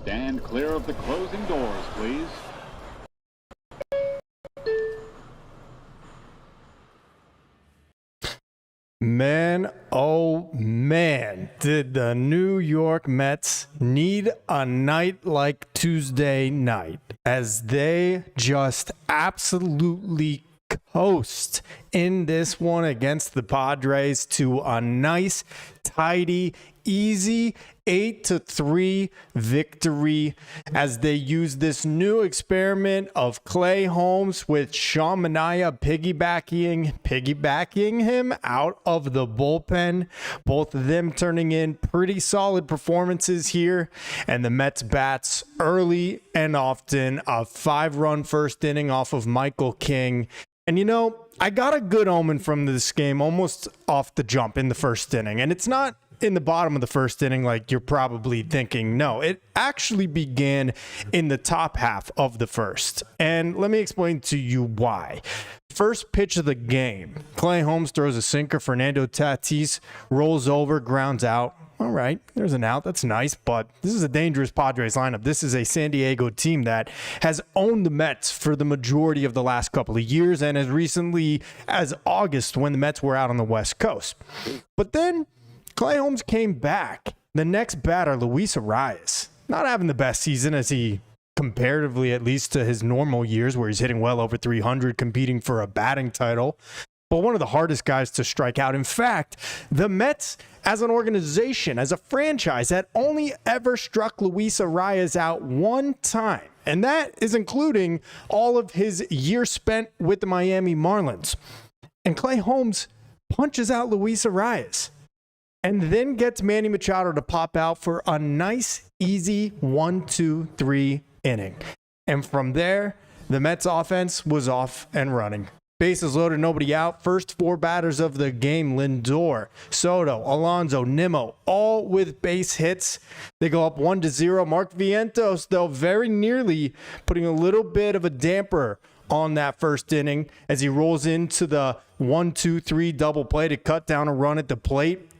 Stand clear of the closing doors, please. Man, oh man, did the New York Mets need a night like Tuesday night as they just absolutely coast in this one against the Padres to a nice, tidy, easy 8-3 victory as they use this new experiment of Clay Holmes with Sean Manaea piggybacking him out of the bullpen. Both of them turning in pretty solid performances here, and the Mets bats early and often a 5-run first inning off of Michael King. And you know, I got a good omen from this game almost off the jump in the first inning, and it's not in the bottom of the first inning like you're probably thinking. No, it actually began in the top half of the first, and let me explain to you why. First pitch of the game, Clay Holmes throws a sinker. Fernando Tatis rolls over, grounds out. All right, there's an out. That's nice, but this is a dangerous Padres lineup. This is a San Diego team that has owned the Mets for the majority of the last couple of years, and as recently as August when the Mets were out on the West Coast. But then Clay Holmes came back. The next batter, Luis Arias, not having the best season as he comparatively, at least to his normal years where he's hitting well over 300, competing for a batting title, but one of the hardest guys to strike out. In fact, the Mets as an organization, as a franchise, had only ever struck Luis Arias out one time, and that is including all of his years spent with the Miami Marlins. And Clay Holmes punches out Luis Arias and then gets Manny Machado to pop out for a nice, easy 1-2-3 inning. And from there, the Mets offense was off and running. Bases loaded, nobody out. First 4 batters of the game, Lindor, Soto, Alonso, Nimmo, all with base hits. They go up 1-0. Mark Vientos, though, very nearly putting a little bit of a damper on that first inning as he rolls into the 1-2-3 double play to cut down a run at the plate.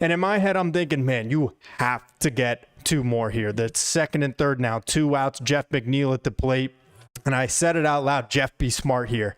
And in my head, I'm thinking, man, you have to get 2 more here. The second and third now, 2 outs, Jeff McNeil at the plate. And I said it out loud, Jeff, be smart here.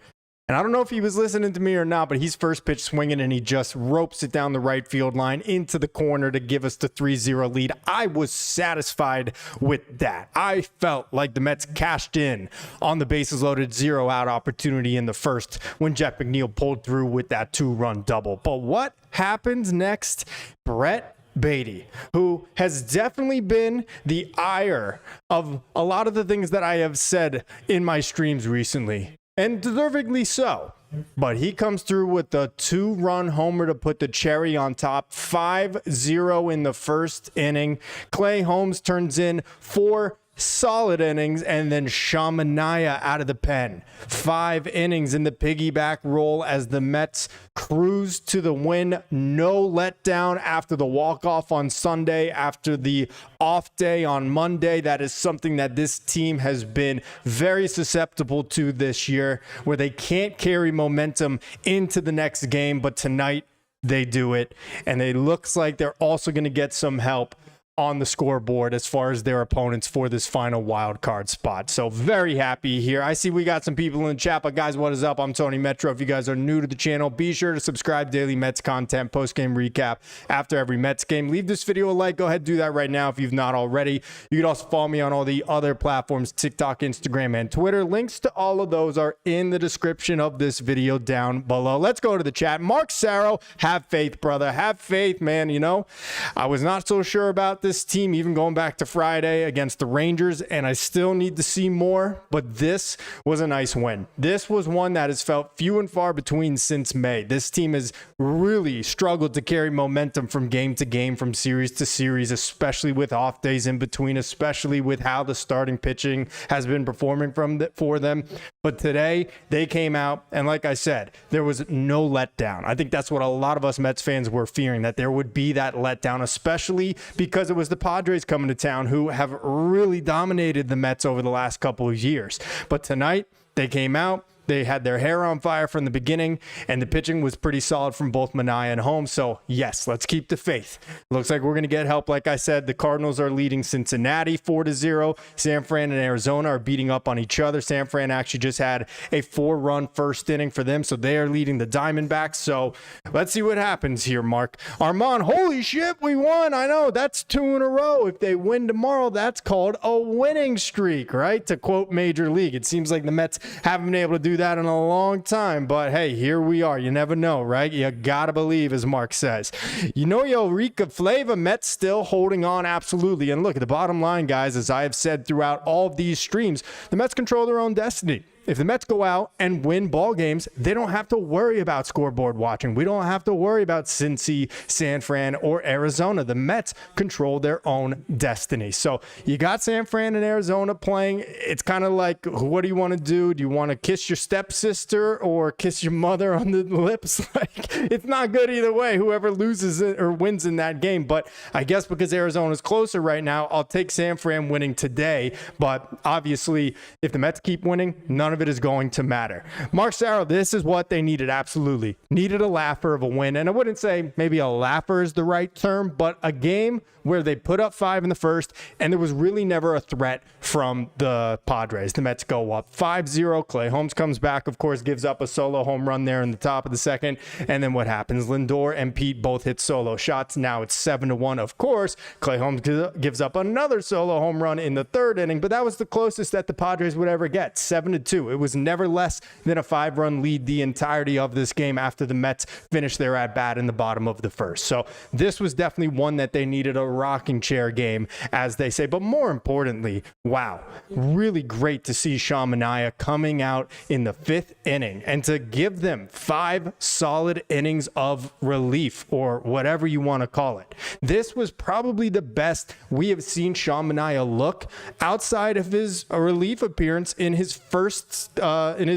And I don't know if he was listening to me or not, but he's first pitch swinging and he just ropes it down the right field line into the corner to give us the 3-0 lead. I was satisfied with that. I felt like the Mets cashed in on the bases loaded 0-out opportunity in the first when Jeff McNeil pulled through with that 2-run double. But what happens next? Brett Baty, who has definitely been the ire of a lot of the things that I have said in my streams recently, and deservedly so. But he comes through with the 2-run homer to put the cherry on top. 5-0 in the first inning. Clay Holmes turns in 4 solid innings, and then Sean Manaea out of the pen. 5 innings in the piggyback role as the Mets cruise to the win. No letdown after the walk-off on Sunday, after the off day on Monday. That is something that this team has been very susceptible to this year, where they can't carry momentum into the next game, but tonight they do it, and it looks like they're also going to get some help on the scoreboard as far as their opponents for this final wild card spot. So very happy here. I see we got some people in the chat, but guys, what is up? I'm Tony Metro. If you guys are new to the channel, be sure to subscribe. Daily Mets content, post-game recap after every Mets game. Leave this video a like. Go ahead and do that right now if you've not already. You can also follow me on all the other platforms, TikTok, Instagram, and Twitter. Links to all of those are in the description of this video down below. Let's go to the chat. Mark Sarro, have faith, brother. Have faith, man. You know, I was not so sure about this team, even going back to Friday against the Rangers, and I still need to see more, but this was a nice win. This was one that has felt few and far between since May. This team has really struggled to carry momentum from game to game, from series to series, especially with off days in between, especially with how the starting pitching has been performing for them. But today, they came out, and like I said, there was no letdown. I think that's what a lot of us Mets fans were fearing, that there would be that letdown, especially because it was the Padres coming to town, who have really dominated the Mets over the last couple of years. But tonight, they came out, They had their hair on fire from the beginning, and the pitching was pretty solid from both Manaea and Holmes. So, yes, let's keep the faith. Looks like we're going to get help. Like I said, the Cardinals are leading Cincinnati 4-0. San Fran and Arizona are beating up on each other. San Fran actually just had a 4-run first inning for them, so they are leading the Diamondbacks. So, let's see what happens here, Mark. Armand, holy shit, we won. I know, that's 2 in a row. If they win tomorrow, that's called a winning streak, right? To quote Major League. It seems like the Mets haven't been able to do that in a long time, but hey, here we are. You never know, right? You gotta believe, as Mark says. Eureka Flava, Mets still holding on, absolutely. And look, at the bottom line, guys, as I have said throughout all of these streams, the Mets control their own destiny. If the Mets go out and win ball games, they don't have to worry about scoreboard watching. We don't have to worry about Cincy, San Fran, or Arizona. The Mets control their own destiny. So you got San Fran and Arizona playing. It's kind of like, what do you want to do? Do you want to kiss your stepsister or kiss your mother on the lips? Like, it's not good either way, whoever loses it or wins in that game. But I guess because Arizona's closer right now, I'll take San Fran winning today. But obviously, if the Mets keep winning, none of it is going to matter. Mark Sarro, this is what they needed, absolutely. Needed a laugher of a win. And I wouldn't say maybe a laugher is the right term, but a game where they put up 5 in the first, and there was really never a threat from the Padres. The Mets go up 5-0. Clay Holmes comes back, of course, gives up a solo home run there in the top of the second. And then what happens? Lindor and Pete both hit solo shots. Now it's 7-1. Of course, Clay Holmes gives up another solo home run in the third inning, but that was the closest that the Padres would ever get, 7-2. It was never less than a 5-run lead the entirety of this game after the Mets finished their at-bat in the bottom of the first. So this was definitely one that they needed a rocking chair game, as they say. But more importantly, wow, really great to see Sean Manaea coming out in the 5th inning and to give them 5 solid innings of relief, or whatever you want to call it. This was probably the best we have seen Sean Manaea look outside of his relief appearance in his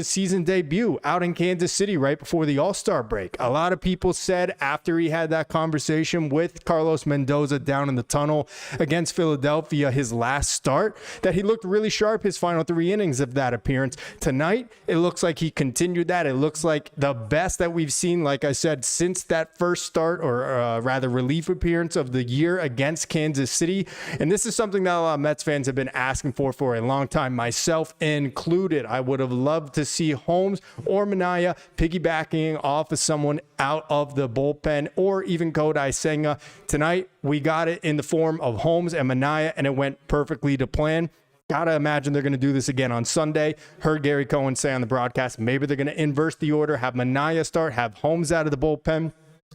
season debut out in Kansas City right before the All-Star break. A lot of people said after he had that conversation with Carlos Mendoza down in the tunnel against Philadelphia, his last start, that he looked really sharp his final 3 innings of that appearance. Tonight, it looks like he continued that. It looks like the best that we've seen, like I said, since that first start, or rather relief appearance of the year against Kansas City. And this is something that a lot of Mets fans have been asking for a long time, myself included. I would have loved to see Holmes or Manaea piggybacking off of someone out of the bullpen, or even Kodai Senga. Tonight, we got it in the form of Holmes and Manaea, and it went perfectly to plan. Gotta imagine they're going to do this again on Sunday. Heard Gary Cohen say on the broadcast, maybe they're going to inverse the order, have Manaea start, have Holmes out of the bullpen.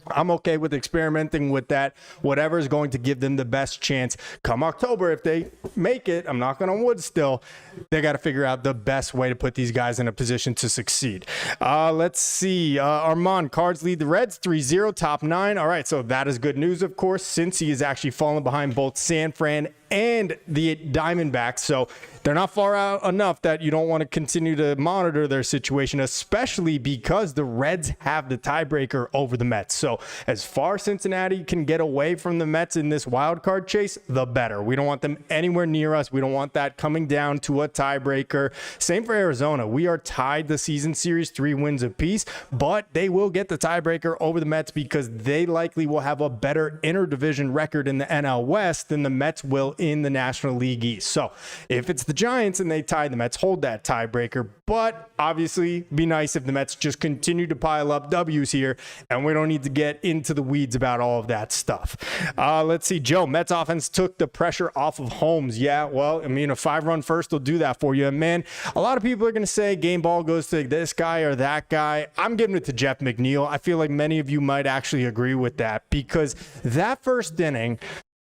I'm okay with experimenting with that. Whatever is going to give them the best chance come October. If they make it, I'm knocking on wood still, they got to figure out the best way to put these guys in a position to succeed. Let's see. Armand, Cards lead the Reds 3-0, top 9. All right, so that is good news, of course, since he is actually falling behind both San Fran and the Diamondbacks. So they're not far out enough that you don't want to continue to monitor their situation, especially because the Reds have the tiebreaker over the Mets. So as far Cincinnati can get away from the Mets in this wild card chase, the better. We don't want them anywhere near us. We don't want that coming down to a tiebreaker. Same for Arizona. We are tied the season series 3 wins apiece, but they will get the tiebreaker over the Mets because they likely will have a better interdivision record in the NL West than the Mets will in the National League East. So if it's the Giants and they tie, the Mets hold that tiebreaker, but obviously be nice if the Mets just continue to pile up W's here, and we don't need to get into the weeds about all of that stuff. Let's see, Joe, Mets offense took the pressure off of Holmes. Yeah, well, I mean, a 5-run first will do that for you. And man, a lot of people are going to say game ball goes to this guy or that guy. I'm giving it to Jeff McNeil. I feel like many of you might actually agree with that, because that first inning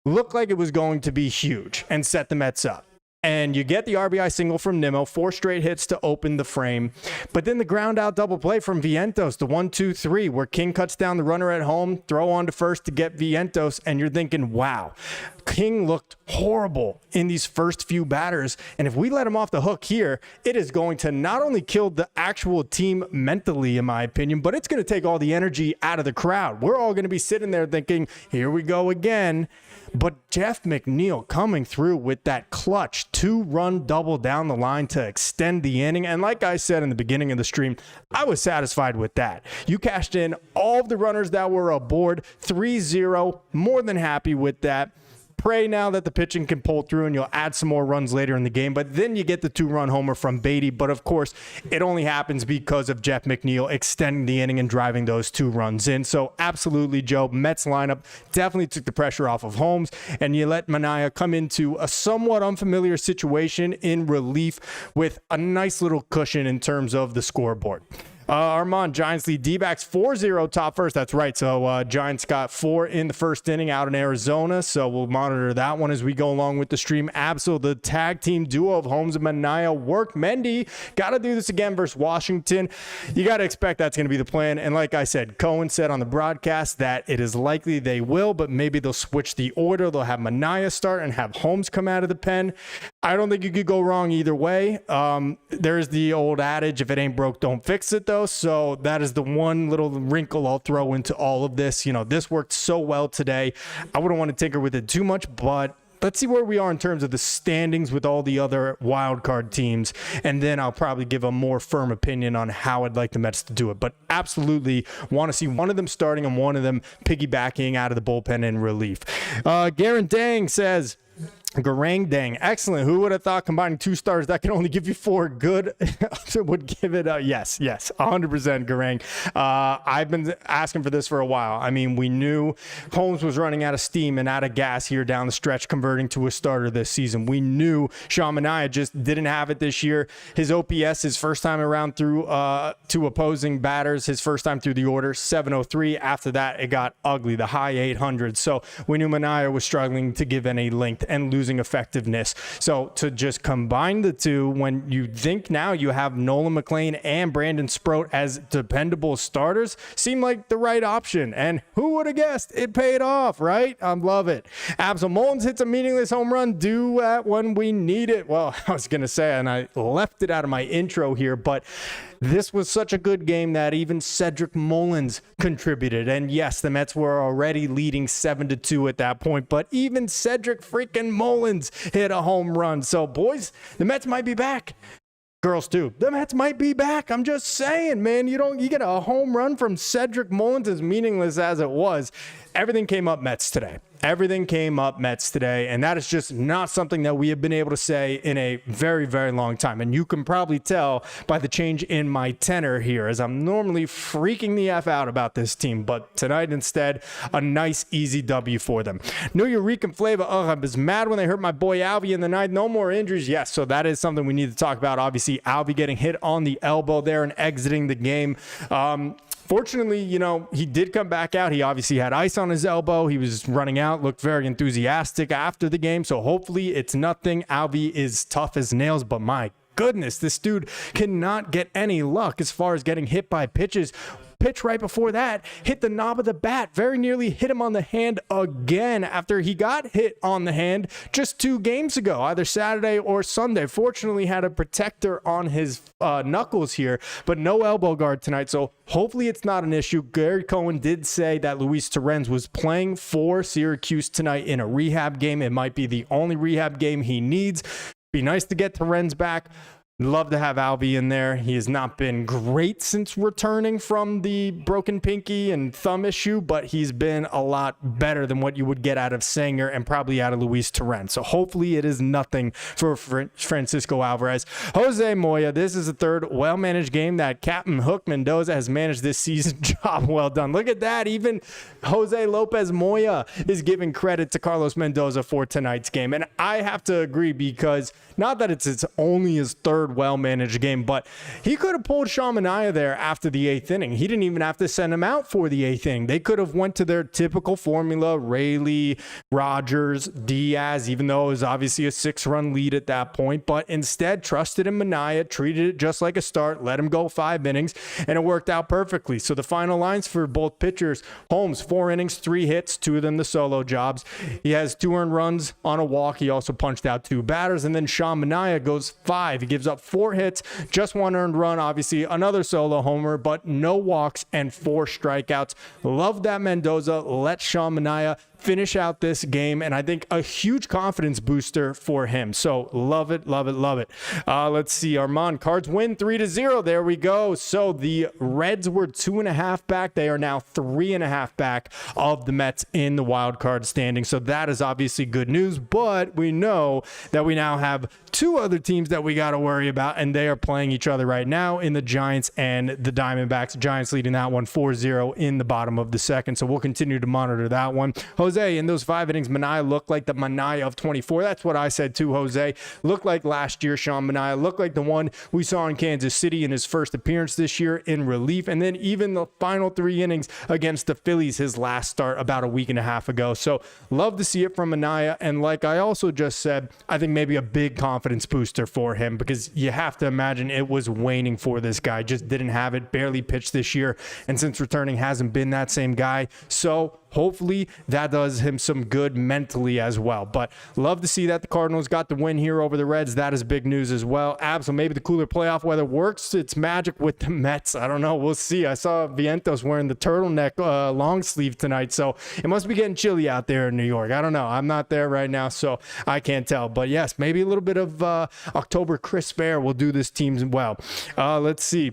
looked like it was going to be huge and set the Mets up. And you get the RBI single from Nimmo, 4 straight hits to open the frame. But then the ground out double play from Vientos, the 1-2-3, where King cuts down the runner at home, throw on to first to get Vientos, and you're thinking, wow, King looked horrible in these first few batters, and if we let him off the hook here, it is going to not only kill the actual team mentally, in my opinion, but it's going to take all the energy out of the crowd. We're all going to be sitting there thinking, here we go again. But Jeff McNeil coming through with that clutch 2-run double down the line to extend the inning. And like I said in the beginning of the stream, I was satisfied with that. You cashed in all of the runners that were aboard, 3-0, more than happy with that. Pray now that the pitching can pull through and you'll add some more runs later in the game. But then you get the 2-run homer from Beatty. But of course, it only happens because of Jeff McNeil extending the inning and driving those 2 runs in. So absolutely, Joe, Mets lineup definitely took the pressure off of Holmes. And you let Manaea come into a somewhat unfamiliar situation in relief with a nice little cushion in terms of the scoreboard. Armand, Giants lead D-backs 4-0 top first. That's right. So Giants got 4 in the first inning out in Arizona. So we'll monitor that one as we go along with the stream. Absol, the tag team duo of Holmes and Manaea work. Mendy got to do this again versus Washington. You got to expect that's going to be the plan. And like I said, Cohen said on the broadcast that it is likely they will, but maybe they'll switch the order. They'll have Manaea start and have Holmes come out of the pen. I don't think you could go wrong either way. There's the old adage, if it ain't broke, don't fix it, though. So that is the one little wrinkle I'll throw into all of this. You know, this worked so well today. I wouldn't want to tinker with it too much, but let's see where we are in terms of the standings with all the other wild card teams. And then I'll probably give a more firm opinion on how I'd like the Mets to do it. But absolutely want to see one of them starting and one of them piggybacking out of the bullpen in relief. Garen Dang says, Garang Dang, excellent. Who would have thought combining 2 stars that can only give you 4 good would give it a yes, 100% Garang. I've been asking for this for a while. I mean, we knew Holmes was running out of steam and out of gas here down the stretch, converting to a starter this season. We knew Sean Manaea just didn't have it this year. His OPS, his first time around through 2 opposing batters, his first time through the order, 703. After that, it got ugly, the high 800s. So we knew Manaea was struggling to give any length and losing effectiveness. So to just combine the two, when you think now you have Nolan McLean and Brandon Sproat as dependable starters, seemed like the right option. And who would have guessed it paid off, right? I love it. Absol Mullins hits a meaningless home run due at when we need it. Well, I was going to say, and I left it out of my intro here, but this was such a good game that even Cedric Mullins contributed. And yes, the Mets were already leading 7-2 at that point, but even Cedric freaking Mullins hit a home run. So boys, the Mets might be back. Girls too. The Mets might be back. I'm just saying, man, you get a home run from Cedric Mullins, as meaningless as it was. Everything came up Mets today. Everything came up Mets today, and that is just not something that we have been able to say in a very, very long time. And you can probably tell by the change in my tenor here, as I'm normally freaking the F out about this team, but tonight instead, a nice, easy W for them. New Eureka Flavor, I was mad when they hurt my boy Alvy in the ninth. No more injuries. Yes, so that is something we need to talk about. Obviously, Alvy getting hit on the elbow there and exiting the game. Fortunately, he did come back out. He obviously had ice on his elbow. He was running out, looked very enthusiastic after the game. So hopefully it's nothing. Alvy is tough as nails, but my goodness, this dude cannot get any luck as far as getting hit by pitches. Pitch right before that hit the knob of the bat, very nearly hit him on the hand again after he got hit on the hand just 2 games ago, either Saturday or Sunday. Fortunately had a protector on his knuckles here, but no elbow guard tonight, so hopefully it's not an issue. Gary Cohen did say that Luis Torrens was playing for Syracuse tonight in a rehab game. It might be the only rehab game he needs. Be nice to get Torrens back. Love to have Alvy in there. He has not been great since returning from the broken pinky and thumb issue, but he's been a lot better than what you would get out of Sanger and probably out of Luis Torrens. So hopefully it is nothing for Francisco Alvarez. Jose Moya, this is the third well-managed game that Captain Hook Mendoza has managed this season. Job well done. Look at that. Even Jose Lopez Moya is giving credit to Carlos Mendoza for tonight's game. And I have to agree, because not that it's only his third third well-managed game. But he could have pulled Sean Manaea there after the 8th inning. He didn't even have to send him out for the 8th inning. They could have went to their typical formula, Raley, Rogers, Diaz, even though it was obviously a 6-run lead at that point. But instead, trusted in Manaea, treated it just like a start, let him go 5 innings, and it worked out perfectly. So the final lines for both pitchers: Holmes, 4 innings, 3 hits, 2 of them the solo jobs. He has 2 earned runs on a walk. He also punched out 2 batters. And then Sean Manaea goes 5. He gives up 4 hits, just 1 earned run, obviously another solo homer, but no walks and 4 strikeouts. Love that Mendoza. Let Sean Manaea finish out this game, and I think a huge confidence booster for him. So love it, love it, love it. Let's see. Armand, Cards win 3-0. There we go. So the Reds were 2.5 back. They are now 3.5 back of the Mets in the wild card standing. So that is obviously good news, but we know that we now have 2 other teams that we got to worry about, and they are playing each other right now in the Giants and the Diamondbacks. Giants leading that one 4-0 in the bottom of the second. So we'll continue to monitor that one. Jose, in those 5 innings, Manaea looked like the Manaea of 24. That's what I said too, Jose. Looked like last year, Sean Manaea. Looked like the one we saw in Kansas City in his first appearance this year in relief. And then even the final 3 innings against the Phillies, his last start about a week and a half ago. So love to see it from Manaea. And like I also just said, I think maybe a big confidence booster for him, because you have to imagine it was waning for this guy. Just didn't have it, barely pitched this year. And since returning, hasn't been that same guy. So hopefully that does him some good mentally as well. But love to see that the Cardinals got the win here over the Reds. That is big news as well. So maybe the cooler playoff weather works its magic with the Mets. I don't know. We'll see. I saw Vientos wearing the turtleneck long sleeve tonight, so it must be getting chilly out there in New York. I don't know. I'm not there right now, so I can't tell. But yes, maybe a little bit of October crisp air will do this team well. Let's see.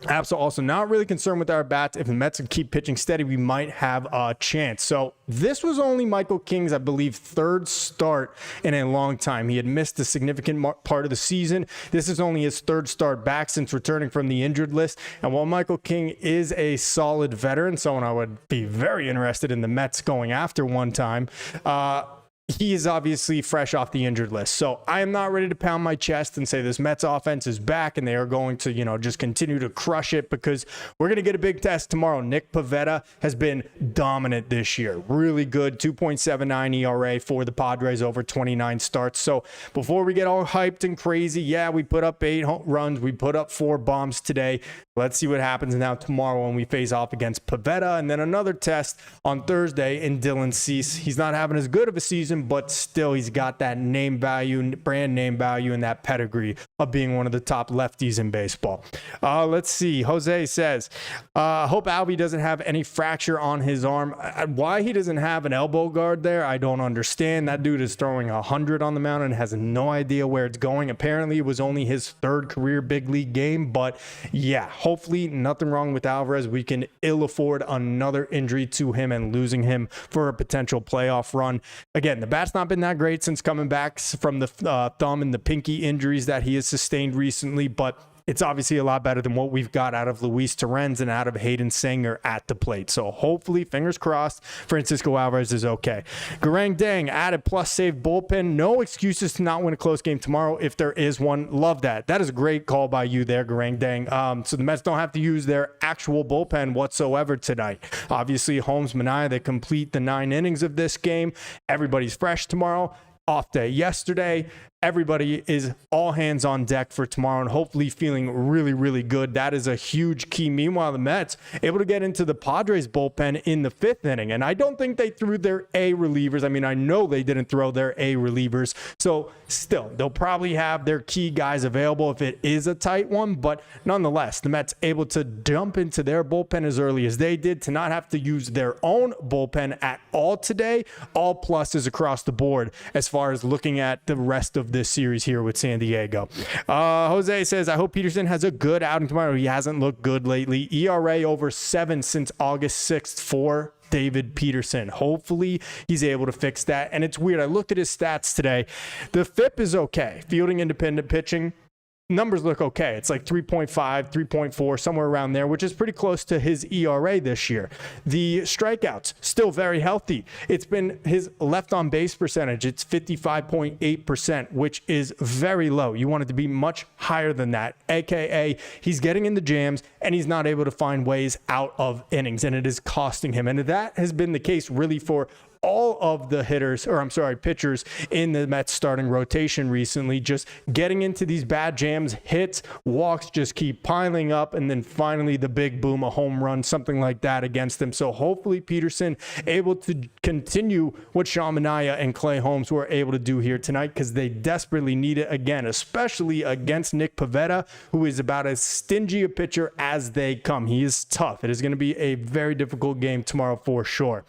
Also not really concerned with our bats. If the Mets can keep pitching steady, we might have a chance. So this was only Michael King's, I believe, 3rd start in a long time. He had missed a significant part of the season. This is only his 3rd start back since returning from the injured list. And while Michael King is a solid veteran, someone I would be very interested in the Mets going after one time, he is obviously fresh off the injured list. So I am not ready to pound my chest and say this Mets offense is back and they are going to, just continue to crush it, because we're going to get a big test tomorrow. Nick Pivetta has been dominant this year. Really good. 2.79 ERA for the Padres over 29 starts. So before we get all hyped and crazy, yeah, we put up 8 runs. We put up 4 bombs today. Let's see what happens now tomorrow when we face off against Pivetta, and then another test on Thursday in Dylan Cease. He's not having as good of a season, but still he's got that name value, brand name value, and that pedigree of being one of the top lefties in baseball. Let's see. Jose says, hope Alvy doesn't have any fracture on his arm. Why he doesn't have an elbow guard there, I don't understand. That dude is throwing 100 on the mound and has no idea where it's going. Apparently it was only his 3rd career big league game, but yeah, hopefully nothing wrong with Alvarez. We can ill afford another injury to him and losing him for a potential playoff run. Again, the bat's not been that great since coming back from the thumb and the pinky injuries that he has sustained recently, but it's obviously a lot better than what we've got out of Luis Torrens and out of Hayden Sanger at the plate. So hopefully, fingers crossed, Francisco Alvarez is okay. Garang Dang added plus save bullpen. No excuses to not win a close game tomorrow if there is one. Love that. That is a great call by you there, Garang Dang. So the Mets don't have to use their actual bullpen whatsoever tonight. Obviously, Holmes, Manaea, they complete the 9 innings of this game. Everybody's fresh tomorrow. Off day yesterday. Everybody is all hands on deck for tomorrow and hopefully feeling really, really good. That is a huge key. Meanwhile, the Mets able to get into the Padres bullpen in the 5th inning. And I don't think they threw their A relievers. I mean, I know they didn't throw their A relievers. So still, they'll probably have their key guys available if it is a tight one. But nonetheless, the Mets able to jump into their bullpen as early as they did, to not have to use their own bullpen at all today. All pluses across the board as far as looking at the rest of this series here with San Diego. Jose says, I hope Peterson has a good outing tomorrow. He hasn't looked good lately. ERA over 7 since August 6th for David Peterson. Hopefully he's able to fix that. And it's weird. I looked at his stats today. The FIP is okay. Fielding independent pitching, numbers look okay. It's like 3.5, 3.4, somewhere around there, which is pretty close to his ERA this year. The strikeouts, still very healthy. It's been his left on base percentage. It's 55.8%, which is very low. You want it to be much higher than that, AKA he's getting into jams and he's not able to find ways out of innings, and it is costing him. And that has been the case really for all of the pitchers in the Mets starting rotation recently, just getting into these bad jams, hits, walks just keep piling up, and then finally the big boom, a home run, something like that against them. So hopefully Peterson able to continue what Sean Manaea and Clay Holmes were able to do here tonight, because they desperately need it again, especially against Nick Pivetta, who is about as stingy a pitcher as they come. He is tough. It is going to be a very difficult game tomorrow for sure.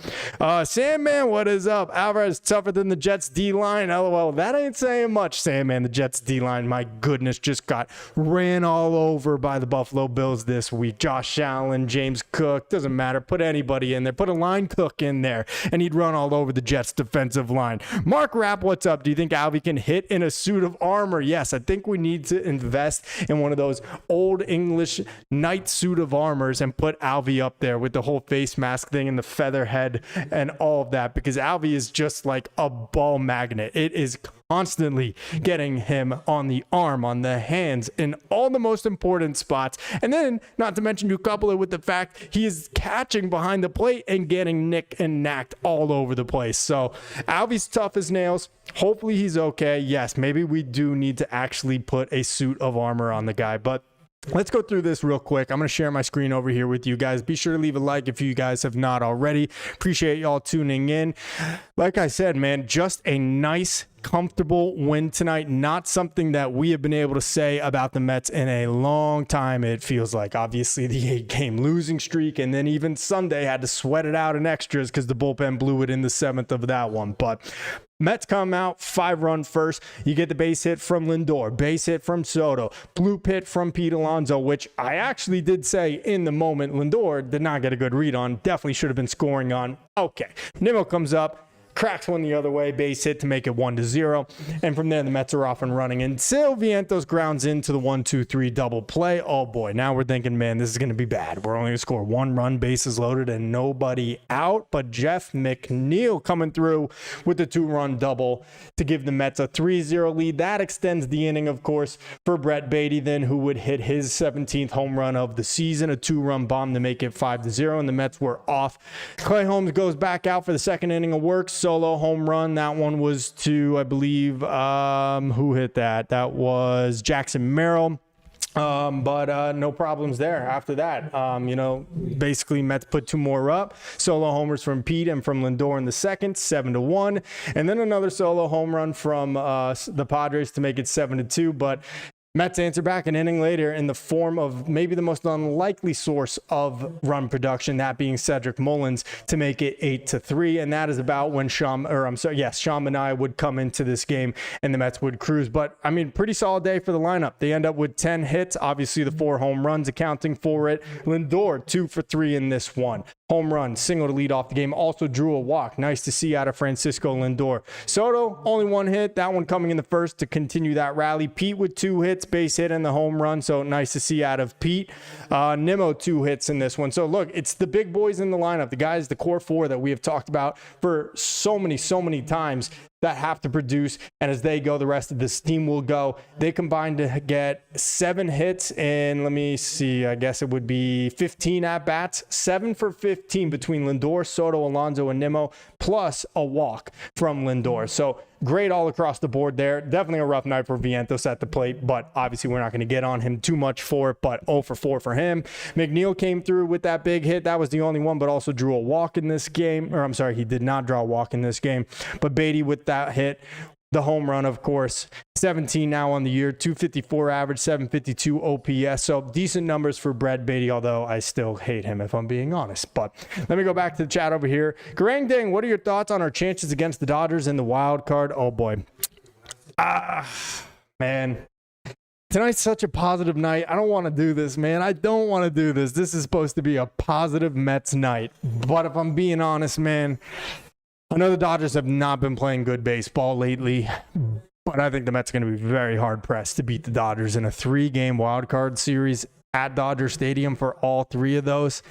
Sandman, what is up? Alvarez tougher than the Jets D-line. LOL. That ain't saying much, Sandman. The Jets D-line, my goodness, just got ran all over by the Buffalo Bills this week. Josh Allen, James Cook, doesn't matter. Put anybody in there. Put a line cook in there, and he'd run all over the Jets defensive line. Mark Rapp, what's up? Do you think Alvy can hit in a suit of armor? Yes, I think we need to invest in one of those old English knight suit of armors and put Alvy up there with the whole face mask thing and the feather head and all of that, because Alvy is just like a ball magnet. It is constantly getting him on the arm, on the hands, in all the most important spots. And then, not to mention, you couple it with the fact he is catching behind the plate and getting nicked and knacked all over the place. So Alvy's tough as nails. Hopefully he's okay. Yes, maybe we do need to actually put a suit of armor on the guy, but let's go through this real quick. I'm going to share my screen over here with you guys. Be sure to leave a like if you guys have not already. Appreciate y'all tuning in. Like I said, man, just a nice, comfortable win tonight. Not something that we have been able to say about the Mets in a long time, it feels like. Obviously, the 8-game losing streak, and then even Sunday had to sweat it out in extras because the bullpen blew it in the 7th of that one. But Mets come out 5-run first. You get the base hit from Lindor, base hit from Soto, blue hit from Pete Alonso, which I actually did say in the moment Lindor did not get a good read on. Definitely should have been scoring on. Okay. Nimmo comes up, cracks one the other way, base hit to make it 1-0. And from there, the Mets are off and running until Vientos grounds into the 1-2-3 double play. Oh boy, now we're thinking, man, this is going to be bad. We're only going to score 1 run, bases loaded, and nobody out. But Jeff McNeil coming through with the 2-run double to give the Mets a 3-0 lead. That extends the inning, of course, for Brett Beatty then, who would hit his 17th home run of the season, a 2-run bomb to make it 5-0, and the Mets were off. Clay Holmes goes back out for the second inning of work. Solo home run. That one was to, I believe, who hit that? That was Jackson Merrill. But no problems there after that. Basically Mets put 2 more up. Solo homers from Pete and from Lindor in the second, 7-1. And then another solo home run from the Padres to make it 7-2. But Mets answer back an inning later in the form of maybe the most unlikely source of run production, that being Cedric Mullins, to make it 8-3. And that is about when Sean Manaea would come into this game and the Mets would cruise. But I mean, pretty solid day for the lineup. They end up with 10 hits, obviously the 4 home runs accounting for it. Lindor 2 for 3 in this one. Home run, single to lead off the game. Also drew a walk. Nice to see out of Francisco Lindor. Soto, only 1 hit. That one coming in the first to continue that rally. Pete with 2 hits, base hit and the home run. So nice to see out of Pete. Nimmo 2 hits in this one. So look, it's the big boys in the lineup. The guys, the core 4 that we have talked about for so many times that have to produce. And as they go, the rest of this team will go. They combined to get 7 hits in, let me see, I guess it would be 15 at-bats. 7 for 15 between Lindor, Soto, Alonso, and Nimmo, plus a walk from Lindor. So great all across the board there. Definitely a rough night for Vientos at the plate, but obviously we're not going to get on him too much for it, but 0 for 4 for him. McNeil came through with that big hit. That was the only one, but also drew a walk in this game. Or I'm sorry, he did not draw a walk in this game. But Beatty with that hit. The home run, of course, 17 now on the year, 254 average, 752 OPS. So decent numbers for Brett Beatty, although I still hate him if I'm being honest. But let me go back to the chat over here. Garang Dang, what are your thoughts on our chances against the Dodgers in the wild card? Oh boy. Man. Tonight's such a positive night. I don't want to do this, man. I don't want to do this. This is supposed to be a positive Mets night. But if I'm being honest, man, I know the Dodgers have not been playing good baseball lately, But I think the Mets are going to be very hard-pressed to beat the Dodgers in a 3-game wildcard series at Dodger Stadium for all 3 of those.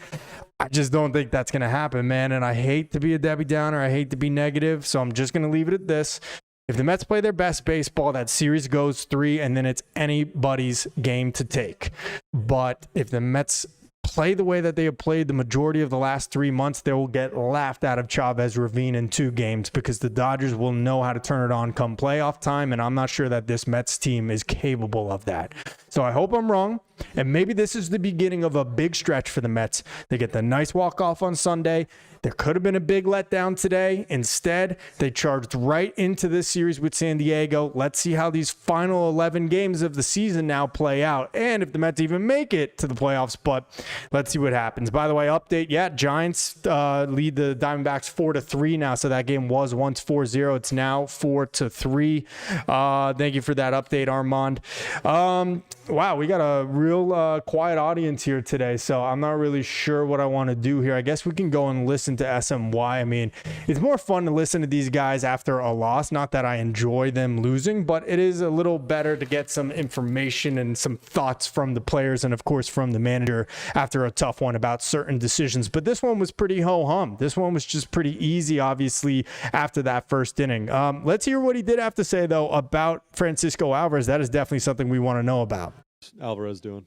I just don't think that's going to happen, man. And I hate to be a Debbie Downer. I hate to be negative. So I'm just going to leave it at this. If the Mets play their best baseball, that series goes 3, and then it's anybody's game to take. But if the Mets play the way that they have played the majority of the last 3 months, they will get laughed out of Chavez Ravine in 2 games because the Dodgers will know how to turn it on come playoff time, and I'm not sure that this Mets team is capable of that. So I hope I'm wrong, and maybe this is the beginning of a big stretch for the Mets. They get the nice walk-off on Sunday. There could have been a big letdown today. Instead, they charged right into this series with San Diego. Let's see how these final 11 games of the season now play out, and if the Mets even make it to the playoffs, but let's see what happens. By the way, update, Giants lead the Diamondbacks 4-3 now, so that game was once 4-0. It's now 4-3. Thank you for that update, Armand. Wow, we got a real quiet audience here today, so I'm not really sure what I want to do here. I guess we can go and listen to SMY. I mean, it's more fun to listen to these guys after a loss. Not that I enjoy them losing, but it is a little better to get some information and some thoughts from the players and, of course, from the manager after a tough one about certain decisions. But this one was pretty ho-hum. This one was just pretty easy, obviously, after that first inning. Let's hear what he did have to say, though, about Francisco Alvarez. That is definitely something we want to know about. Alvarez doing?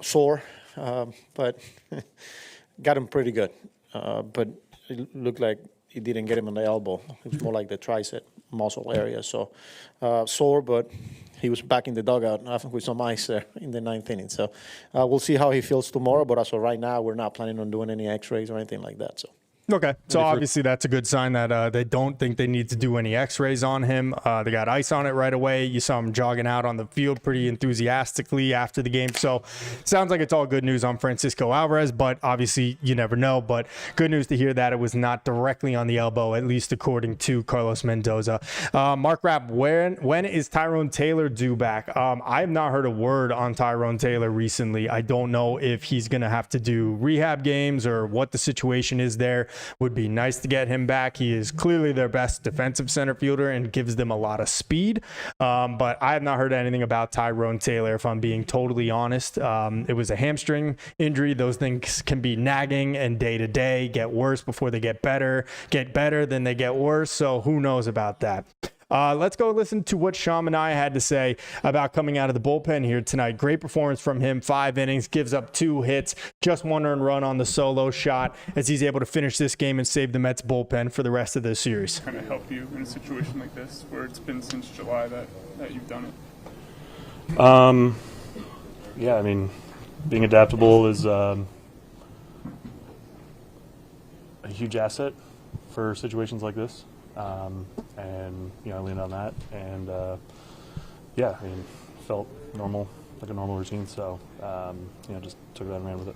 Sore, but got him pretty good. But it looked like it didn't get him on the elbow. It was more like the tricep muscle area. So sore, but he was back in the dugout with some ice there in the 9th inning. So we'll see how he feels tomorrow. But as of right now, we're not planning on doing any X-rays or anything like that. So. Okay, so obviously that's a good sign that they don't think they need to do any x-rays on him. They got ice on it right away. You saw him jogging out on the field pretty enthusiastically after the game. So sounds like it's all good news on Francisco Alvarez, but obviously you never know. But good news to hear that it was not directly on the elbow, at least according to Carlos Mendoza. Mark Rapp, when is Tyrone Taylor due back? I have not heard a word on Tyrone Taylor recently. I don't know if he's going to have to do rehab games or what the situation is there. Would be nice to get him back. He is clearly their best defensive center fielder and gives them a lot of speed. But I have not heard anything about Tyrone Taylor, if I'm being totally honest. It was a hamstring injury. Those things can be nagging and day to day, get worse before they get better then they get worse. So who knows about that? Let's go listen to what Sean Manaea had to say about coming out of the bullpen here tonight. Great performance from him. 5 innings, gives up 2 hits, just 1 earned run on the solo shot as he's able to finish this game and save the Mets bullpen for the rest of the series. Kind of help you in a situation like this where it's been since July that you've done it? Yeah, I mean, being adaptable is a huge asset for situations like this. And, I leaned on that, and, felt normal, like a normal routine, so, just took that and ran with it.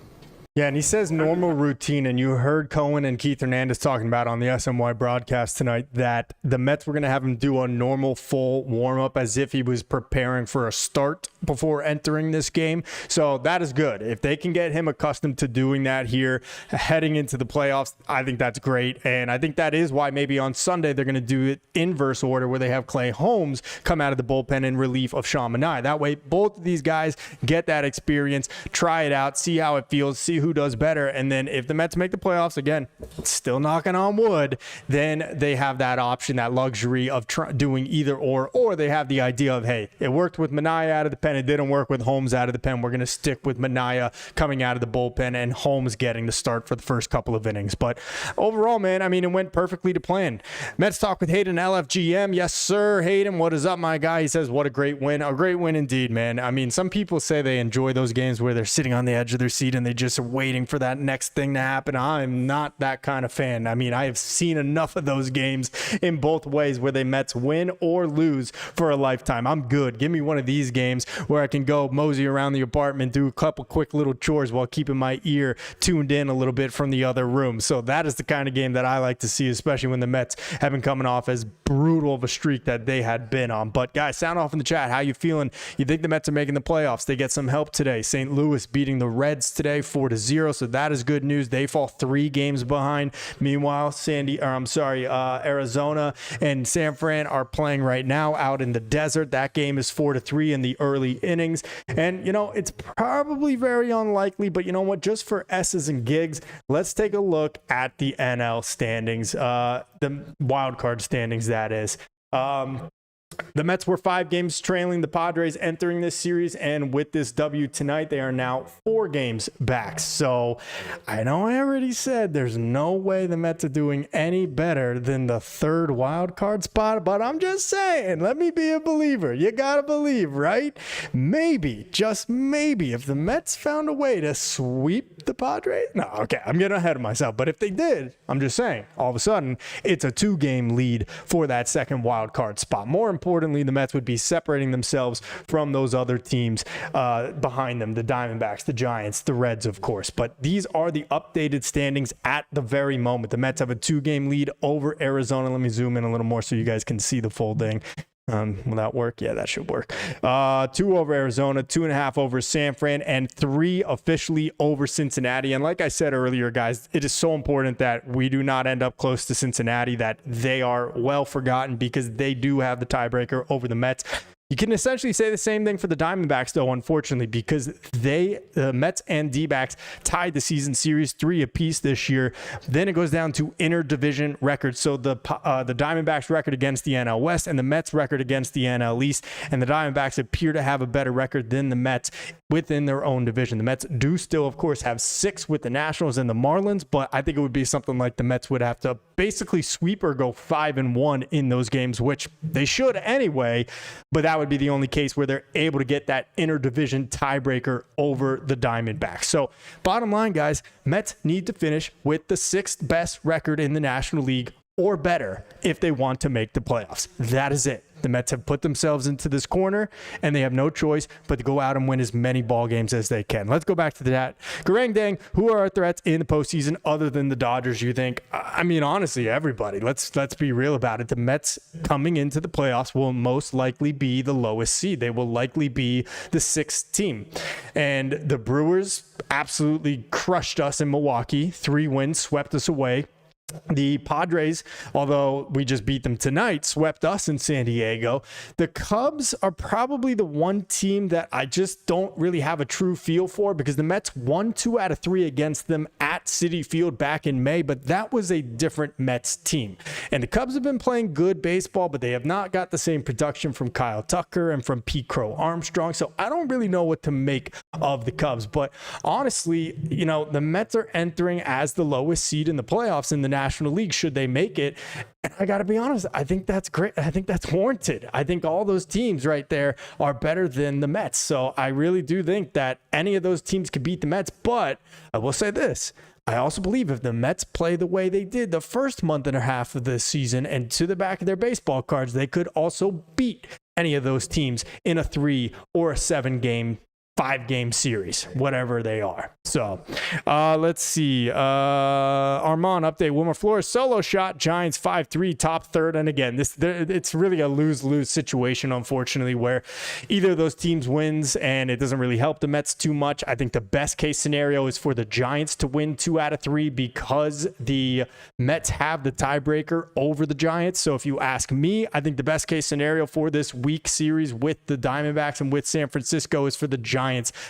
Yeah, and he says normal routine, and you heard Cohen and Keith Hernandez talking about on the SMY broadcast tonight that the Mets were going to have him do a normal full warm-up as if he was preparing for a start before entering this game. So that is good. If they can get him accustomed to doing that here heading into the playoffs, I think that's great. And I think that is why maybe on Sunday they're going to do it inverse order where they have Clay Holmes come out of the bullpen in relief of Sean Manaea. That way both of these guys get that experience, try it out, see how it feels, see who does better. And then if the Mets make the playoffs, again, still knocking on wood, then they have that option, that luxury of doing either or they have the idea of, hey, it worked with Manaea out of the pen, it didn't work with Holmes out of the pen. We're going to stick with Manaea coming out of the bullpen and Holmes getting the start for the first couple of innings. But overall, man, I mean, it went perfectly to plan. Mets talk with Hayden, LFGM. Yes, sir. Hayden, what is up, my guy? He says, what a great win. A great win indeed, man. I mean, some people say they enjoy those games where they're sitting on the edge of their seat and they just waiting for that next thing to happen. I'm not that kind of fan. I mean, I have seen enough of those games in both ways where they Mets win or lose for a lifetime. I'm good. Give me one of these games where I can go mosey around the apartment, do a couple quick little chores while keeping my ear tuned in a little bit from the other room. So that is the kind of game that I like to see, especially when the Mets have been coming off as brutal of a streak that they had been on. But guys, sound off in the chat. How you feeling? You think the Mets are making the playoffs? They get some help today. St. Louis beating the Reds today 4-0. 4-0, so that is good news. They fall 3 games behind. Meanwhile, Arizona and San Fran are playing right now out in the desert. That game is 4-3 in the early innings. And, it's probably very unlikely, but you know what? Just for S's and gigs, let's take a look at the NL standings, the wild card standings, that is. The Mets were 5 games trailing the Padres entering this series, and with this W tonight, they are now 4 games back. So I know I already said there's no way the Mets are doing any better than the 3rd wild card spot, but I'm just saying, let me be a believer. You gotta believe, right? Maybe, just maybe, if the Mets found a way to sweep the Padres. No, okay, I'm getting ahead of myself, but if they did, I'm just saying, all of a sudden, it's a 2-game lead for that 2nd wild card spot. More importantly, the Mets would be separating themselves from those other teams behind them, the Diamondbacks, the Giants, the Reds, of course. But these are the updated standings at the very moment. The Mets have a 2-game lead over Arizona. Let me zoom in a little more so you guys can see the full thing. Will that work? Yeah, that should work. 2 over Arizona, 2.5 over San Fran, and 3 officially over Cincinnati. And like I said earlier, guys, it is so important that we do not end up close to Cincinnati, that they are well forgotten, because they do have the tiebreaker over the Mets. You can essentially say the same thing for the Diamondbacks, though, unfortunately, because the Mets and D-backs tied the season series 3 apiece this year. Then it goes down to inter-division records. So the Diamondbacks record against the NL West and the Mets record against the NL East. And the Diamondbacks appear to have a better record than the Mets within their own division. The Mets do still, of course, have 6 with the Nationals and the Marlins, but I think it would be something like the Mets would have to basically sweep or go 5-1 in those games, which they should anyway, but that would be the only case where they're able to get that interdivision tiebreaker over the Diamondbacks. So bottom line, guys, Mets need to finish with the 6th best record in the National League or better if they want to make the playoffs. That is it. The Mets have put themselves into this corner, and they have no choice but to go out and win as many ball games as they can. Let's go back to that. Garang Dang, who are our threats in the postseason other than the Dodgers, you think? I mean, honestly, everybody. Let's be real about it. The Mets coming into the playoffs will most likely be the lowest seed. They will likely be the 6th team. And the Brewers absolutely crushed us in Milwaukee. 3 wins, swept us away. The Padres, although we just beat them tonight, swept us in San Diego. The Cubs are probably the one team that I just don't really have a true feel for, because the Mets won 2 out of 3 against them at Citi Field back in May, but that was a different Mets team. And the Cubs have been playing good baseball, but they have not got the same production from Kyle Tucker and from Pete Crow Armstrong. So I don't really know what to make of the Cubs. But honestly, the Mets are entering as the lowest seed in the playoffs in the National League, should they make it. And I got to be honest, I think that's great. I think that's warranted. I think all those teams right there are better than the Mets. So I really do think that any of those teams could beat the Mets. But I will say this. I also believe if the Mets play the way they did the first month and a half of this season and to the back of their baseball cards, they could also beat any of those teams in a 3 or a 7-game 5-game series, whatever they are. So let's see. Armand update. Wilmer Flores solo shot. Giants 5-3, top 3rd. And again, it's really a lose-lose situation, unfortunately, where either of those teams wins and it doesn't really help the Mets too much. I think the best case scenario is for the Giants to win 2 out of 3 because the Mets have the tiebreaker over the Giants. So if you ask me, I think the best case scenario for this week series with the Diamondbacks and with San Francisco is for the Giants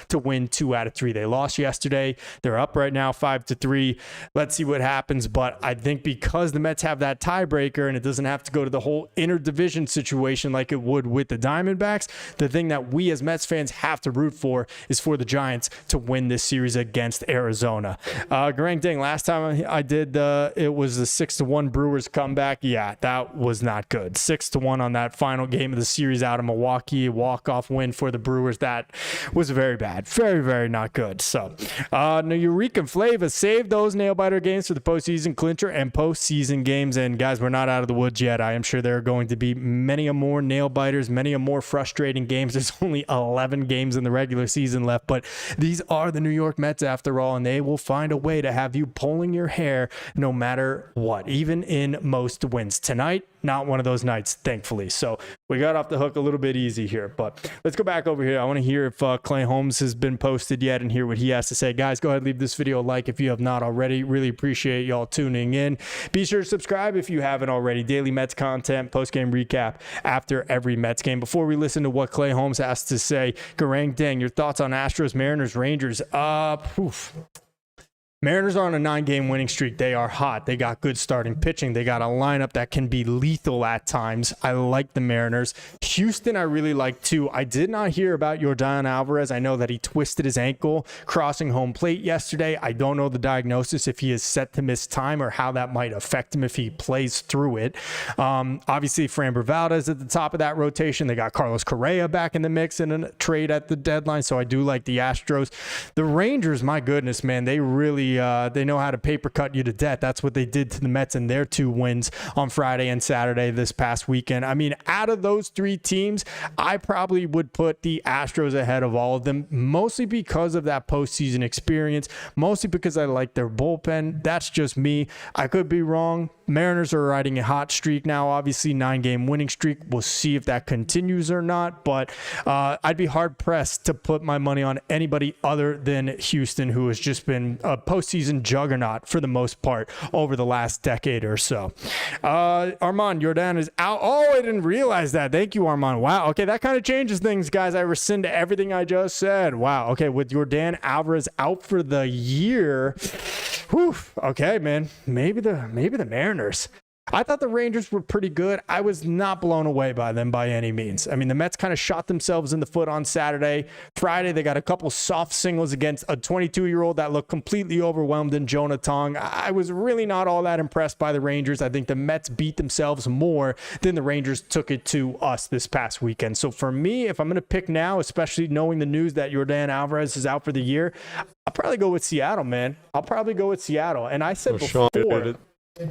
to win 2 out of 3. They lost yesterday. They're up right now 5-3. Let's see what happens. But I think because the Mets have that tiebreaker and it doesn't have to go to the whole interdivision situation like it would with the Diamondbacks, the thing that we as Mets fans have to root for is for the Giants to win this series against Arizona. Garang Ding, last time I did, it was the 6-1 Brewers comeback. Yeah, that was not good. 6-1 on that final game of the series out of Milwaukee. Walk-off win for the Brewers. That was very bad. Very, very not good. So, Eureka and Flava saved those nail-biter games for the postseason clincher and postseason games. And guys, we're not out of the woods yet. I am sure there are going to be many a more nail-biters, many a more frustrating games. There's only 11 games in the regular season left, but these are the New York Mets after all, and they will find a way to have you pulling your hair no matter what, even in most wins. Tonight, not one of those nights, thankfully. So we got off the hook a little bit easy here, but let's go back over here. I want to hear if Clay Holmes has been posted yet and hear what he has to say. Guys, go ahead, leave this video a like if you have not already. Really appreciate y'all tuning in. Be sure to subscribe if you haven't already. Daily Mets content, post-game recap after every Mets game. Before we listen to what Clay Holmes has to say, Garang Dang, your thoughts on Astros, Mariners, Rangers? Mariners are on a 9-game winning streak. They are hot. They got good starting pitching. They got a lineup that can be lethal at times. I like the Mariners. Houston, I really like too. I did not hear about Yordan Alvarez. I know that he twisted his ankle crossing home plate yesterday. I don't know the diagnosis, if he is set to miss time or how that might affect him if he plays through it. Obviously, Framber Valdez at the top of that rotation. They got Carlos Correa back in the mix in a trade at the deadline, so I do like the Astros. The Rangers, my goodness, man, they really they know how to paper cut you to death. That's what they did to the Mets in their 2 wins on Friday and Saturday this past weekend. I mean, out of those 3 teams, I probably would put the Astros ahead of all of them, mostly because of that postseason experience, mostly because I like their bullpen. That's just me. I could be wrong. Mariners are riding a hot streak now, obviously 9-game winning streak. We'll see if that continues or not, but I'd be hard-pressed to put my money on anybody other than Houston, who has just been a postseason juggernaut for the most part over the last decade or so. Armand, Yordan is out. Oh, I didn't realize that. Thank you, Armand. Wow. Okay, that kind of changes things, guys. I rescind everything I just said. Wow. Okay, with Yordan Alvarez out for the year. Whew. Okay, man. Maybe the Mariners. I thought the Rangers were pretty good. I was not blown away by them by any means. I mean, the Mets kind of shot themselves in the foot on Saturday. Friday, they got a couple soft singles against a 22-year-old that looked completely overwhelmed in Jonah Tong. I was really not all that impressed by the Rangers. I think the Mets beat themselves more than the Rangers took it to us this past weekend. So for me, if I'm going to pick now, especially knowing the news that Yordan Alvarez is out for the year, I'll probably go with Seattle, man. I'll probably go with Seattle. And I said before...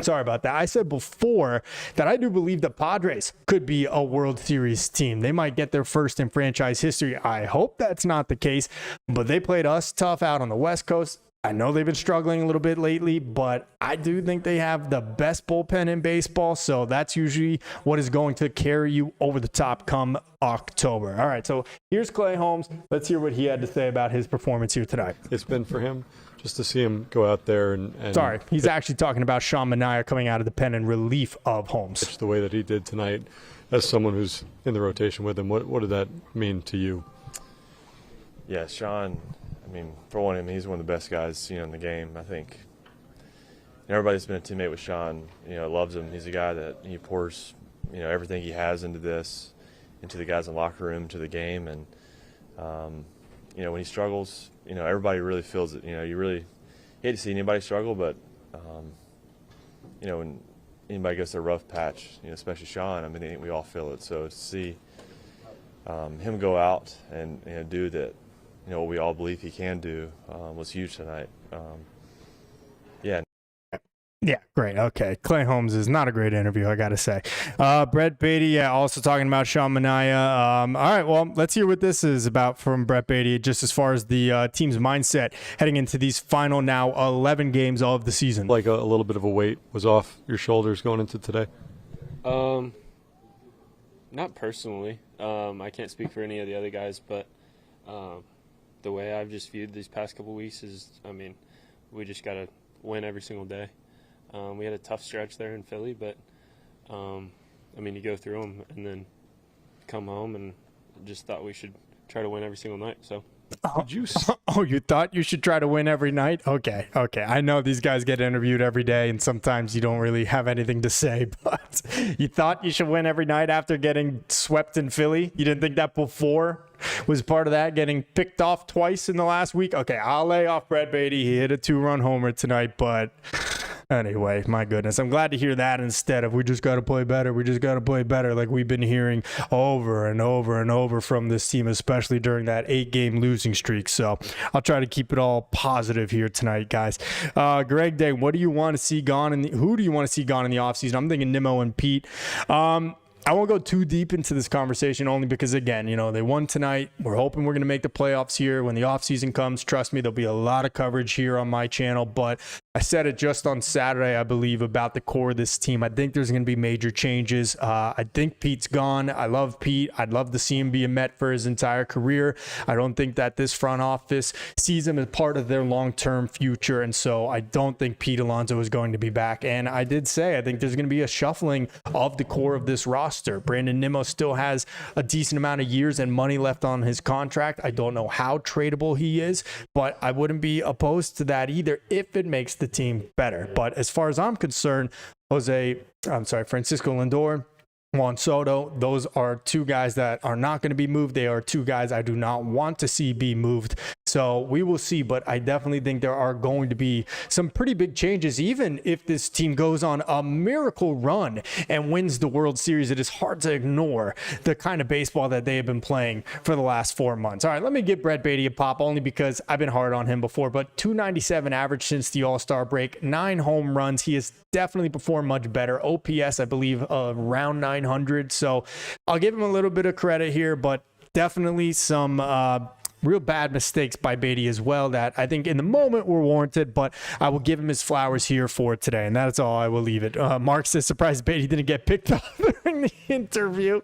Sorry about that. I said before that I do believe the Padres could be a World Series team. They might get their first in franchise history. I hope that's not the case, but they played us tough out on the West Coast. I know they've been struggling a little bit lately, but I do think they have the best bullpen in baseball, so that's usually what is going to carry you over the top come October. All right, so here's Clay Holmes. Let's hear what he had to say about his performance here tonight. It's been for him just to see him go out there and Sorry, he's actually talking about Sean Manaea coming out of the pen in relief of Holmes. The way that he did tonight, as someone who's in the rotation with him, what did that mean to you? Yeah, Sean, I mean, for one, he's one of the best guys, in the game. I think everybody that's been a teammate with Sean, loves him. He's a guy that he pours, everything he has into this, into the guys in the locker room, to the game. And, when he struggles, everybody really feels it. You really hate to see anybody struggle, but, when anybody goes through a rough patch, especially Sean, I think we all feel it. So to see him go out and do that, what we all believe he can do was huge tonight. Yeah, great. Okay. Clay Holmes is not a great interview, I got to say. Brett Beatty, also talking about Sean Manaea. All right, well, let's hear what this is about from Brett Beatty, just as far as the team's mindset heading into these final now 11 games of the season. Like a little bit of a weight was off your shoulders going into today? Not personally. I can't speak for any of the other guys, but the way I've just viewed these past couple weeks is, we just got to win every single day. We had a tough stretch there in Philly, but, you go through them and then come home and just thought we should try to win every single night. So. You thought you should try to win every night? Okay. I know these guys get interviewed every day, and sometimes you don't really have anything to say, but you thought you should win every night after getting swept in Philly? You didn't think that before was part of that, getting picked off twice in the last week? Okay, I'll lay off Brett Beatty. He hit a 2-run homer tonight, but... Anyway, my goodness. I'm glad to hear that instead of we just got to play better. We just got to play better, like we've been hearing over and over and over from this team, especially during that 8-game losing streak. So I'll try to keep it all positive here tonight, guys. Greg Day, what do you want to see gone who do you want to see gone in the offseason? I'm thinking Nimmo and Pete. I won't go too deep into this conversation only because, again, they won tonight. We're hoping we're going to make the playoffs here. When the offseason comes, trust me, there'll be a lot of coverage here on my channel. But I said it just on Saturday, I believe, about the core of this team. I think there's going to be major changes. I think Pete's gone. I love Pete. I'd love to see him be a Met for his entire career. I don't think that this front office sees him as part of their long-term future. And so I don't think Pete Alonso is going to be back. And I did say I think there's going to be a shuffling of the core of this roster. Brandon Nimmo still has a decent amount of years and money left on his contract. I don't know how tradable he is, but I wouldn't be opposed to that either if it makes the team better. But as far as I'm concerned, Francisco Lindor, Juan Soto, those are two guys that are not going to be moved. They are two guys I do not want to see be moved. So we will see, but I definitely think there are going to be some pretty big changes. Even if this team goes on a miracle run and wins the World Series, it is hard to ignore the kind of baseball that they have been playing for the last 4 months. All right, let me give Brett Baty a pop only because I've been hard on him before, but 297 average since the All-Star break, 9 home runs. He has definitely performed much better. OPS, I believe, around 900. So I'll give him a little bit of credit here, but definitely some real bad mistakes by Baty as well that I think in the moment were warranted, but I will give him his flowers here for today, and that's all I will leave it. Mark says, surprised Baty didn't get picked up during the interview.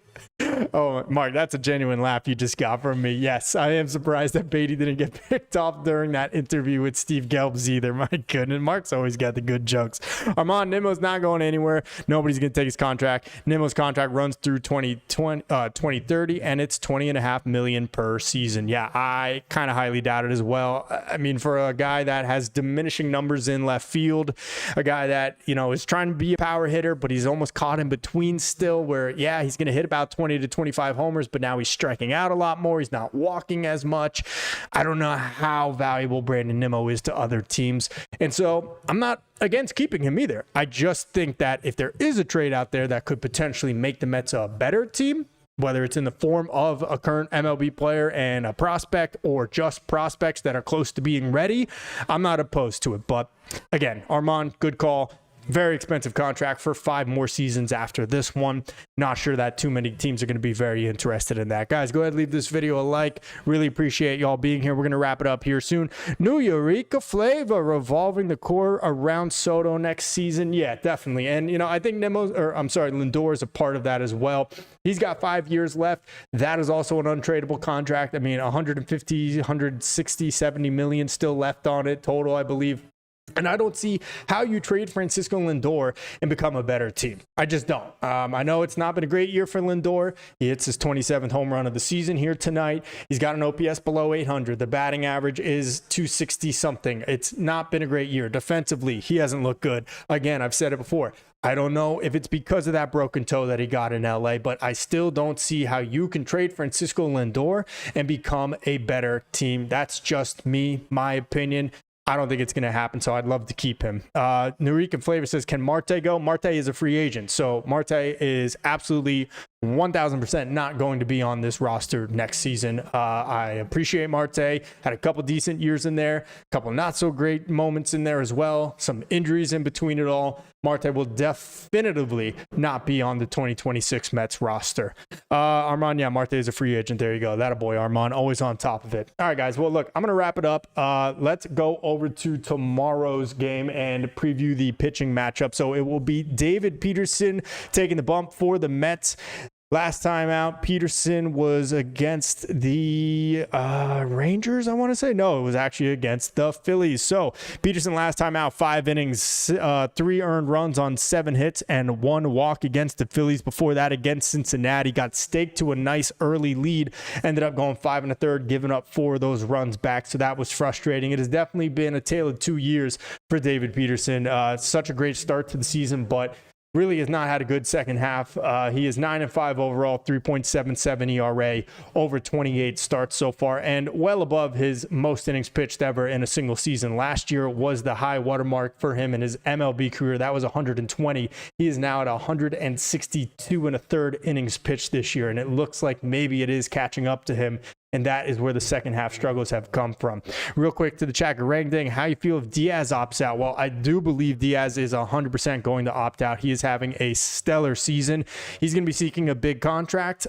Oh, Mark, that's a genuine laugh you just got from me. Yes, I am surprised that Baty didn't get picked off during that interview with Steve Gelbs either. My goodness, Mark's always got the good jokes. Armand, Nimmo's not going anywhere. Nobody's going to take his contract. Nimmo's contract runs through 2030, and it's $20.5 million per season. Yeah, I kind of highly doubt it as well. I mean, for a guy that has diminishing numbers in left field, a guy that, is trying to be a power hitter, but he's almost caught in between still where, yeah, he's going to hit about 20 to 25 homers, but now he's striking out a lot more. He's not walking as much. I don't know how valuable Brandon Nimmo is to other teams. And so I'm not against keeping him either. I just think that if there is a trade out there that could potentially make the Mets a better team, whether it's in the form of a current MLB player and a prospect or just prospects that are close to being ready, I'm not opposed to it. But again, Armand, good call. Very expensive contract for 5 more seasons after this one. Not sure that too many teams are going to be very interested in that. Guys, go ahead and leave this video a like. Really appreciate y'all being here. We're going to wrap it up here soon. New Eureka flavor revolving the core around Soto next season. Yeah, definitely. And, I think Lindor is a part of that as well. He's got 5 years left. That is also an untradeable contract. I mean, 150, 160, 70 million still left on it total, I believe. And I don't see how you trade Francisco Lindor and become a better team. I just don't. I know it's not been a great year for Lindor. He hits his 27th home run of the season here tonight. He's got an OPS below 800. The batting average is 260 something. It's not been a great year. Defensively, he hasn't looked good. Again, I've said it before. I don't know if it's because of that broken toe that he got in LA, but I still don't see how you can trade Francisco Lindor and become a better team. That's just me, my opinion. I don't think it's going to happen, so I'd love to keep him. Nurican Flavor says, can Marte go? Marte is a free agent, so Marte is absolutely 1,000% not going to be on this roster next season. I appreciate Marte. Had a couple decent years in there, a couple not so great moments in there as well. Some injuries in between it all. Marte will definitively not be on the 2026 Mets roster. Armand, yeah, Marte is a free agent. There you go. That a boy, Armand, always on top of it. All right, guys. Well, look, I'm going to wrap it up. Let's go over to tomorrow's game and preview the pitching matchup. So it will be David Peterson taking the bump for the Mets. Last time out, Peterson was against the Rangers, I want to say. No, it was actually against the Phillies. So Peterson last time out, 5 innings, 3 earned runs on 7 hits, and 1 walk against the Phillies. Before that, against Cincinnati, got staked to a nice early lead. Ended up going 5 1/3, giving up 4 of those runs back. So that was frustrating. It has definitely been a tale of 2 years for David Peterson. Such a great start to the season, but really has not had a good second half. He is 9-5 overall, 3.77 ERA, over 28 starts so far, and well above his most innings pitched ever in a single season. Last year was the high watermark for him in his MLB career. That was 120. He is now at 162 1/3 innings pitched this year, and it looks like maybe it is catching up to him and that is where the second half struggles have come from. Real quick to the chat, Garang, how you feel if Diaz opts out? Well, I do believe Diaz is 100% going to opt out. He is having a stellar season. He's going to be seeking a big contract,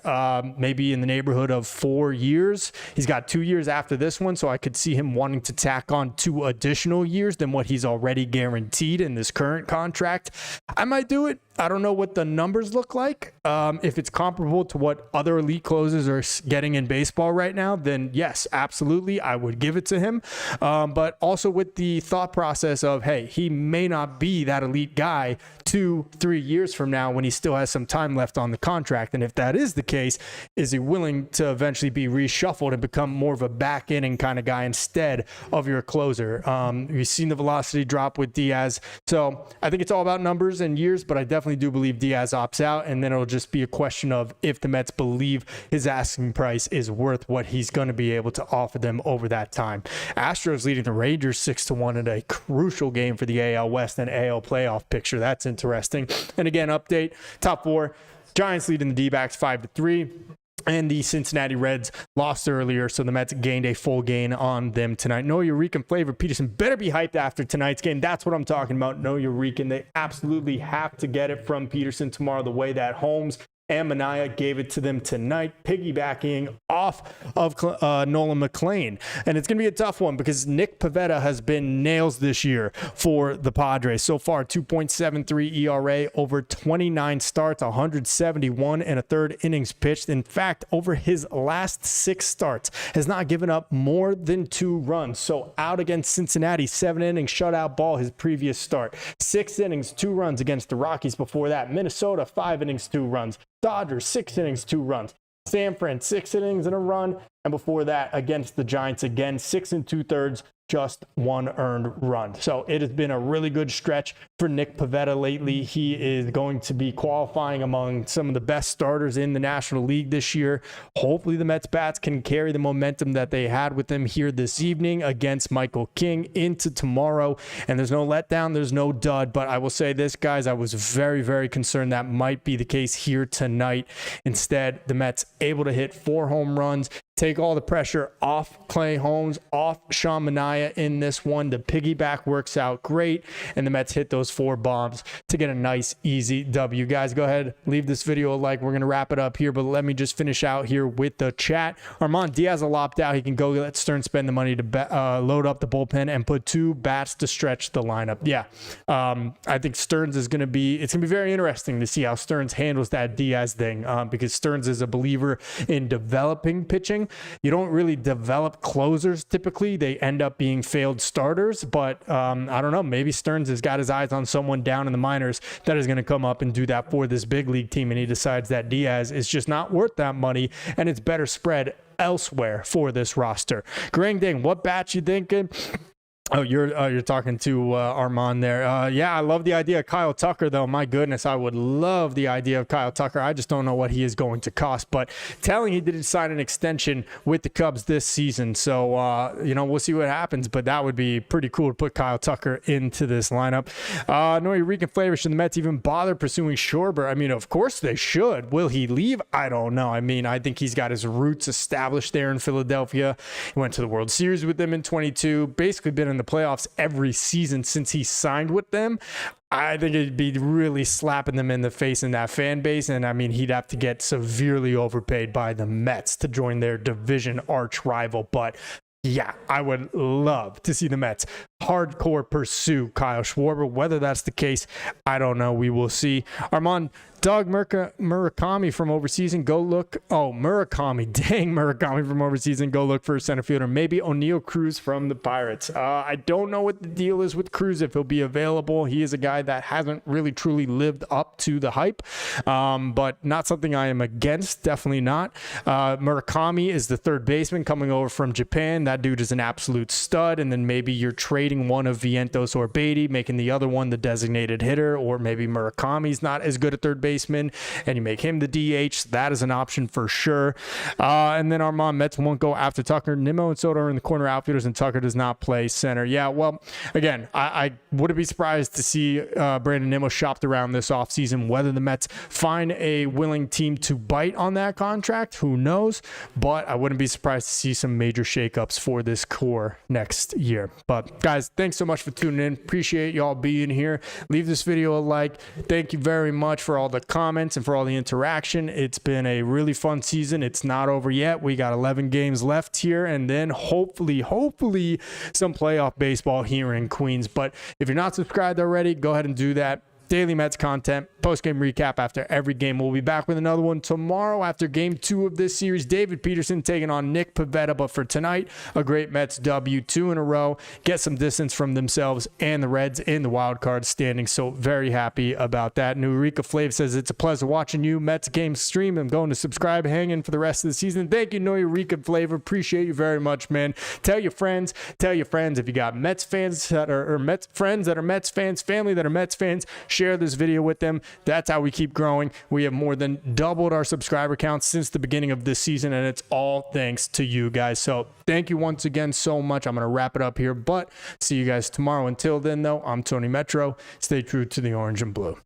maybe in the neighborhood of 4 years. He's got 2 years after this one, so I could see him wanting to tack on 2 additional years than what he's already guaranteed in this current contract. I might do it. I don't know what the numbers look like. If it's comparable to what other elite closers are getting in baseball right now, then yes, absolutely, I would give it to him. But also with the thought process of, hey, he may not be that elite guy 2-3 years from now when he still has some time left on the contract. And if that is the case, is he willing to eventually be reshuffled and become more of a back inning kind of guy instead of your closer? We've seen the velocity drop with Diaz. So I think it's all about numbers and years, but I definitely do believe Diaz opts out, and then it'll just be a question of if the Mets believe his asking price is worth what he's going to be able to offer them over that time. Astros leading the Rangers 6-1 in a crucial game for the AL West and AL playoff picture. That's interesting. And again, update, top 4, Giants leading the D-backs 5-3. And the Cincinnati Reds lost earlier, so the Mets gained a full gain on them tonight. No Eureka flavor. Peterson better be hyped after tonight's game. That's what I'm talking about. No Eureka. They absolutely have to get it from Peterson tomorrow, the way that Holmes and Mania gave it to them tonight, piggybacking off of Nolan McLean. And it's going to be a tough one because Nick Pivetta has been nails this year for the Padres. So far, 2.73 ERA over 29 starts, 171 and a third innings pitched. In fact, over his last 6 starts, has not given up more than 2 runs. So out against Cincinnati, 7 innings shutout ball his previous start. 6 innings, 2 runs against the Rockies before that. Minnesota, 5 innings, 2 runs. Dodgers, 6 innings, 2 runs. San Fran, 6 innings and a run. And before that, against the Giants, again, 6 2/3, just 1 earned run. So it has been a really good stretch for Nick Pivetta lately. He is going to be qualifying among some of the best starters in the National League this year. Hopefully the Mets bats can carry the momentum that they had with them here this evening against Michael King into tomorrow. And there's no letdown, there's no dud. But I will say this, guys, I was very, very concerned that might be the case here tonight. Instead, the Mets able to hit 4 home runs, take all the pressure off Clay Holmes, off Sean Manaea in this one. The piggyback works out great, and the Mets hit those 4 bombs to get a nice, easy W. Guys, go ahead, leave this video a like. We're going to wrap it up here, but let me just finish out here with the chat. Armand Diaz will opt out. He can go let Stearns spend the money to load up the bullpen and put 2 bats to stretch the lineup. Yeah, I think Stearns is going to be, it's going to be very interesting to see how Stearns handles that Diaz thing, because Stearns is a believer in developing pitching. You don't really develop closers typically. They end up being failed starters, but I don't know. Maybe Stearns has got his eyes on someone down in the minors that is going to come up and do that for this big league team, and he decides that Diaz is just not worth that money, and it's better spread elsewhere for this roster. Grang Ding, what bat you thinking? Oh, you're talking to Armand there. Yeah, I love the idea of Kyle Tucker, though. My goodness, I would love the idea of Kyle Tucker. I just don't know what he is going to cost. But telling he did sign an extension with the Cubs this season. So, we'll see what happens. But that would be pretty cool to put Kyle Tucker into this lineup. No Eureka flavor. Should the Mets even bother pursuing Schwarber? I mean, of course they should. Will he leave? I don't know. I mean, I think he's got his roots established there in Philadelphia. He went to the World Series with them in 22. Basically been in the playoffs every season since he signed with them. I think it'd be really slapping them in the face in that fan base. And I mean, he'd have to get severely overpaid by the Mets to join their division arch rival. But yeah, I would love to see the Mets hardcore pursue Kyle Schwarber. Whether that's the case, I don't know. We will see. Armand, Doug Murakami from overseas and go look. Oh, Murakami. Dang, Murakami from overseas and go look for a center fielder. Maybe O'Neal Cruz from the Pirates. I don't know what the deal is with Cruz, if he'll be available. He is a guy that hasn't really truly lived up to the hype, but not something I am against. Definitely not. Murakami is the third baseman coming over from Japan. That dude is an absolute stud. And then maybe you're trading designating one of Vientos or Beatty, making the other one the designated hitter, or maybe Murakami's not as good at third baseman and you make him the DH. That is an option for sure. And then Armand, Mets won't go after Tucker. Nimmo and Soto are in the corner outfielders, and Tucker does not play center. Yeah, well, again, I wouldn't be surprised to see Brandon Nimmo shopped around this offseason. Whether the Mets find a willing team to bite on that contract, who knows? But I wouldn't be surprised to see some major shakeups for this core next year. But guys, thanks so much for tuning in. Appreciate y'all being here. Leave this video a like. Thank you very much for all the comments and for all the interaction. It's been a really fun season. It's not over yet. We got 11 games left here, and then hopefully some playoff baseball here in Queens. But if you're not subscribed already, go ahead and do that. Daily Mets content, post-game recap after every game. We'll be back with another one tomorrow after game 2 of this series. David Peterson taking on Nick Pivetta. But for tonight, a great Mets W, 2 in a row. Get some distance from themselves and the Reds in the wild card standing. So very happy about that. Eureka Flav says, it's a pleasure watching you Mets game stream. I'm going to subscribe, hang in for the rest of the season. Thank you, Eureka Flav. Appreciate you very much, man. Tell your friends. If you got Mets fans that are, or Mets friends that are Mets fans, family that are Mets fans, share this video with them. That's how we keep growing. We have more than doubled our subscriber count since the beginning of this season, and it's all thanks to you guys. So thank you once again so much. I'm going to wrap it up here, but see you guys tomorrow. Until then, though, I'm Tony Metro. Stay true to the orange and blue.